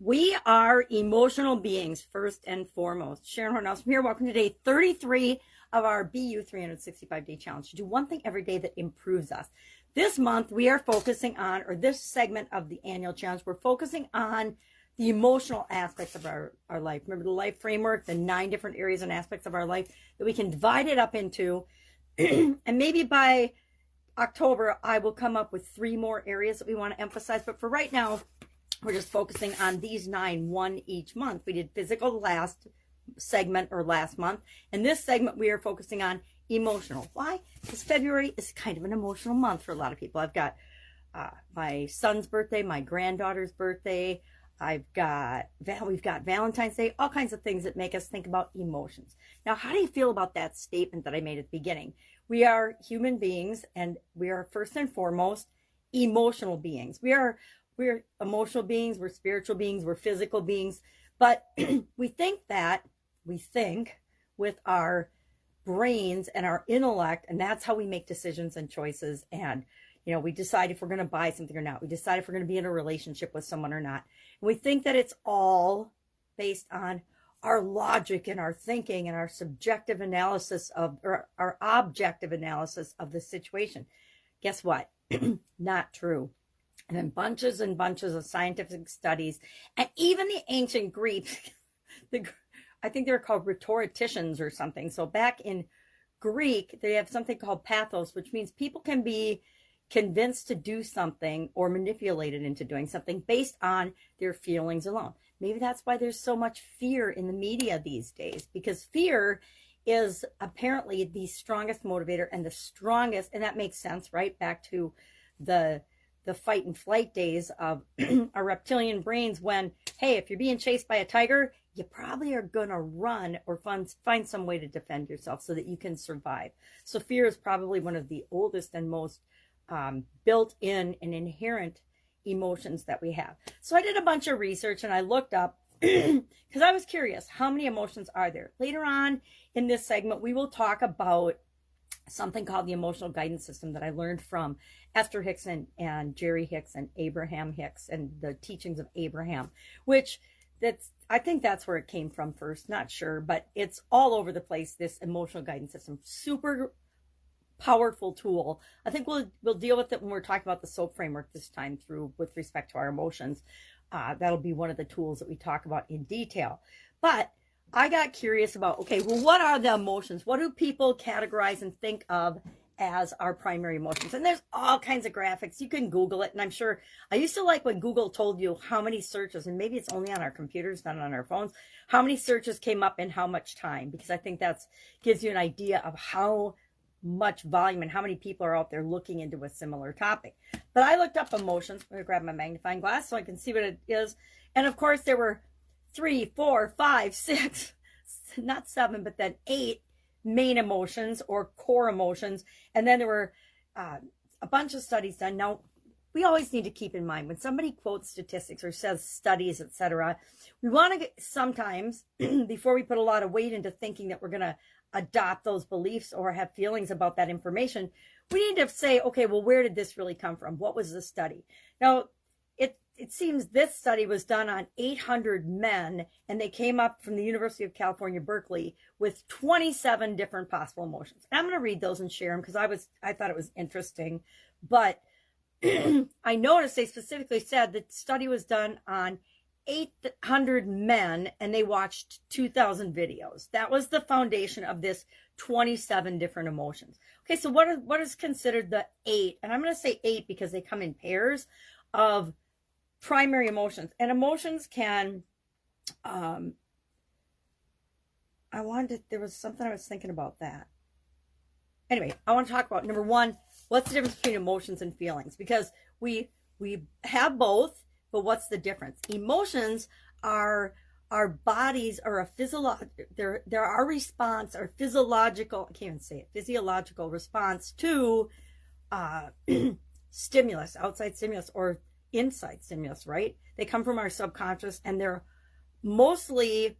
We are emotional beings, first and foremost. Sharon Horne-Ellstrom here. Welcome to day 33 of our Beyou 365-day challenge. To do one thing every day that improves us. This month, we are focusing on, or this segment of the annual challenge, we're focusing on the emotional aspects of our life. Remember the life framework, the 9 different areas and aspects of our life that we can divide it up into. And maybe by October, I will come up with 3 more areas that we want to emphasize. But for right now, we're just focusing on these 9, one each month. We did physical last segment or last month. And this segment, we are focusing on emotional. Why? Because February is kind of an emotional month for a lot of people. I've got my son's birthday, my granddaughter's birthday. We've got Valentine's Day, all kinds of things that make us think about emotions. Now, how do you feel about that statement that I made at the beginning? We are human beings, and we are first and foremost emotional beings. We're emotional beings, we're spiritual beings, we're physical beings, but we think with our brains and our intellect, and that's how we make decisions and choices. And we decide if we're going to buy something or not. We decide if we're going to be in a relationship with someone or not. And we think that it's all based on our logic and our thinking and our subjective analysis or our objective analysis of the situation. Guess what? Not true. And then bunches and bunches of scientific studies, and even the ancient Greeks, I think they were called rhetoricians or something. So back in Greek, they have something called pathos, which means people can be convinced to do something or manipulated into doing something based on their feelings alone. Maybe that's why there's so much fear in the media these days, because fear is apparently the strongest motivator and the strongest, and that makes sense, right? Back to the fight and flight days of our reptilian brains when, hey, if you're being chased by a tiger, you probably are going to run or find some way to defend yourself so that you can survive. So fear is probably one of the oldest and most built-in and inherent emotions that we have. So I did a bunch of research and I looked up because I was curious, how many emotions are there? Later on in this segment, we will talk about something called the emotional guidance system that I learned from Esther Hicks and Jerry Hicks and Abraham Hicks and the teachings of Abraham, I think that's where it came from first, not sure, but it's all over the place, this emotional guidance system. Super powerful tool. I think we'll deal with it when we're talking about the SOAP framework this time through with respect to our emotions. That'll be one of the tools that we talk about in detail. But I got curious about, okay, well, what are the emotions? What do people categorize and think of as our primary emotions? And there's all kinds of graphics. You can Google it. And I'm sure I used to like when Google told you how many searches, and maybe it's only on our computers, not on our phones, how many searches came up in how much time, because I think that gives you an idea of how much volume and how many people are out there looking into a similar topic. But I looked up emotions. I'm going to grab my magnifying glass so I can see what it is. And of course, there were 3, 4, 5, 6, not 7, but then 8 main emotions or core emotions. And then there were a bunch of studies done. Now, we always need to keep in mind when somebody quotes statistics or says studies, etc., we want to get sometimes, before we put a lot of weight into thinking that we're going to adopt those beliefs or have feelings about that information, we need to say, okay, well, where did this really come from? What was the study? Now, it seems this study was done on 800 men, and they came up from the University of California, Berkeley, with 27 different possible emotions. And I'm going to read those and share them because I thought it was interesting. But I noticed they specifically said that the study was done on 800 men, and they watched 2,000 videos. That was the foundation of this 27 different emotions. Okay, so what is considered the 8? And I'm going to say 8 because they come in pairs of primary emotions. And emotions can, there was something I was thinking about that. Anyway, I want to talk about, number 1, what's the difference between emotions and feelings? Because we have both, but what's the difference? Emotions are our bodies are a they're our response, our physiological, I can't even say it, physiological response to stimulus, outside stimulus or inside stimulus, right? They come from our subconscious, and they're mostly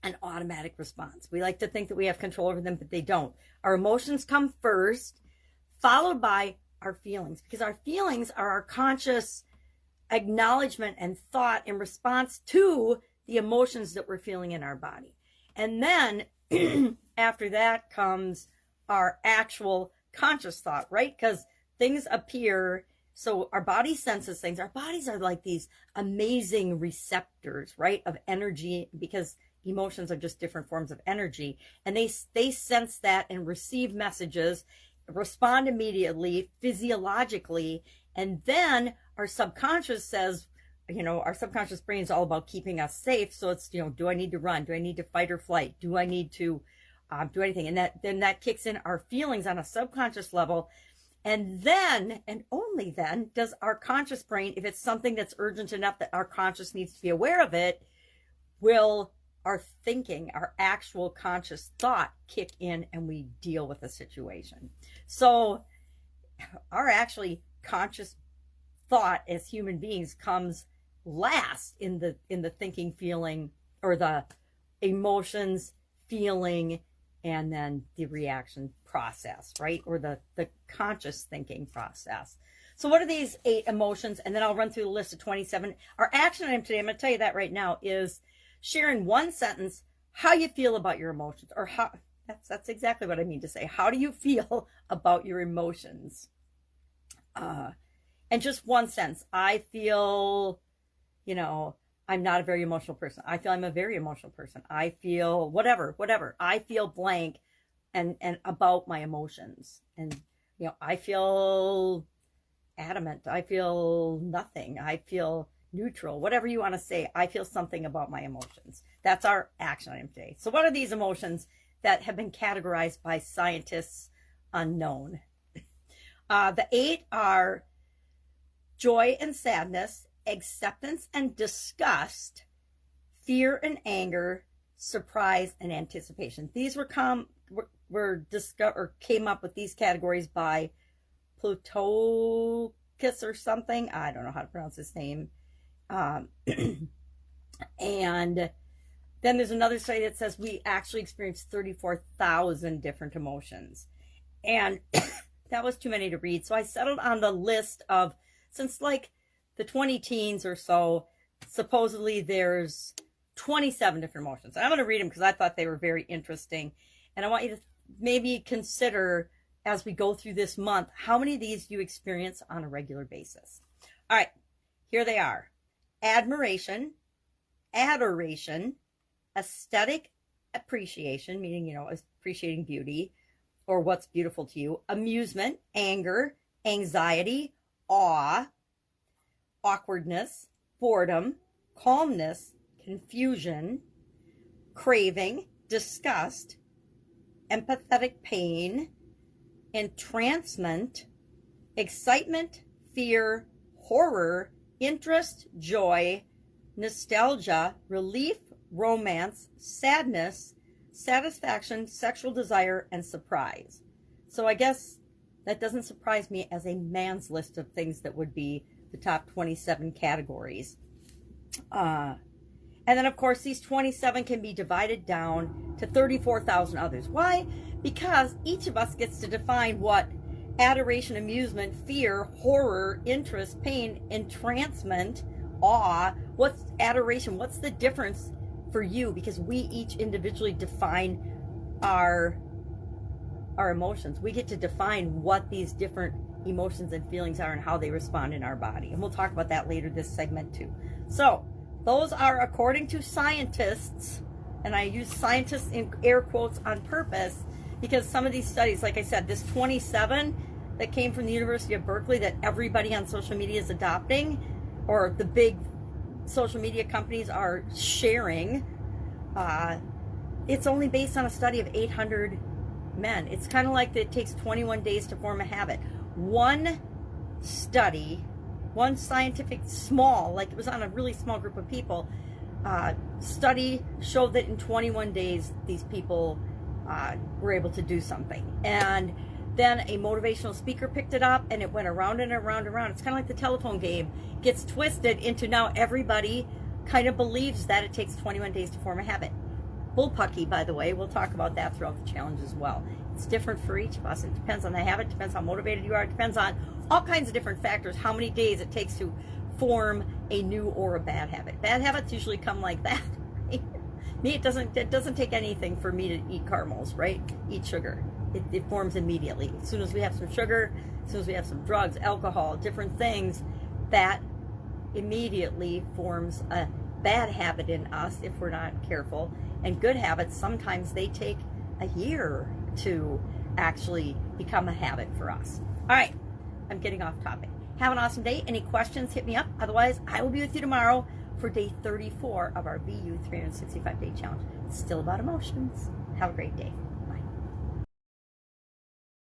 an automatic response. We like to think that we have control over them, but they don't. Our emotions come first, followed by our feelings, because our feelings are our conscious acknowledgement and thought in response to the emotions that we're feeling in our body. And then after that comes our actual conscious thought, right? Because things appear, so our body senses things. Our bodies are like these amazing receptors, right, of energy, because emotions are just different forms of energy. And they sense that and receive messages, respond immediately, physiologically. And then our subconscious says, our subconscious brain is all about keeping us safe. So it's, do I need to run? Do I need to fight or flight? Do I need to do anything? And then that kicks in our feelings on a subconscious level. And then, and only then, does our conscious brain, if it's something that's urgent enough that our conscious needs to be aware of it, will our thinking, our actual conscious thought kick in and we deal with the situation. So our actually conscious thought as human beings comes last in the thinking, feeling, or the emotions, feeling, and then the reaction process, right? Or the conscious thinking process. So what are these 8 emotions? And then I'll run through the list of 27. Our action item today, I'm going to tell you that right now, is share in one sentence how you feel about your emotions, or how, that's exactly what I mean to say. How do you feel about your emotions? And just one sentence. I feel, I'm not a very emotional person. I feel I'm a very emotional person. I feel whatever. I feel blank and about my emotions. And, I feel adamant. I feel nothing. I feel neutral. Whatever you want to say, I feel something about my emotions. That's our action item today. So what are these emotions that have been categorized by scientists unknown? The 8 are joy and sadness, acceptance and disgust, fear and anger, surprise and anticipation. These came up with these categories by Plutocus or something. I don't know how to pronounce his name. And then there's another study that says we actually experienced 34,000 different emotions. And that was too many to read. So I settled on the list of, since like the 20 teens or so, supposedly there's 27 different emotions. And I'm going to read them because I thought they were very interesting. And I want you to maybe consider, as we go through this month, how many of these you experience on a regular basis. All right, here they are. Admiration, adoration, aesthetic appreciation, meaning, appreciating beauty or what's beautiful to you, amusement, anger, anxiety, awe, awkwardness, boredom, calmness, confusion, craving, disgust, empathetic pain, entrancement, excitement, fear, horror, interest, joy, nostalgia, relief, romance, sadness, satisfaction, sexual desire, and surprise. So I guess that doesn't surprise me as a man's list of things that would be the top 27 categories. And then, of course, these 27 can be divided down to 34,000 others. Why? Because each of us gets to define what adoration, amusement, fear, horror, interest, pain, entrancement, awe, what's adoration, what's the difference for you? Because we each individually define our emotions. We get to define what these different emotions and feelings are and how they respond in our body. And we'll talk about that later this segment too. So those are according to scientists, and I use scientists in air quotes on purpose because some of these studies, like I said, this 27 that came from the University of Berkeley that everybody on social media is adopting, or the big social media companies are sharing, it's only based on a study of 800 men. It's kind of like it takes 21 days to form a habit. One study, one scientific small, like it was on a really small group of people, study showed that in 21 days these people were able to do something. And then a motivational speaker picked it up and it went around and around and around. It's kind of like the telephone game. Gets twisted into now everybody kind of believes that it takes 21 days to form a habit. Bullpucky, by the way, we'll talk about that throughout the challenge as well. It's different for each of us. It depends on the habit, depends how motivated you are, it depends on all kinds of different factors, how many days it takes to form a new or a bad habit. Bad habits usually come like that. Right? Me, it doesn't take anything for me to eat caramels, right? Eat sugar. It forms immediately. As soon as we have some sugar, as soon as we have some drugs, alcohol, different things, that immediately forms a bad habit in us if we're not careful. And good habits, sometimes they take a year to actually become a habit for us. All right, I'm getting off topic. Have an awesome day. Any questions, hit me up. Otherwise, I will be with you tomorrow for day 34 of our BU 365 Day Challenge. It's still about emotions. Have a great day.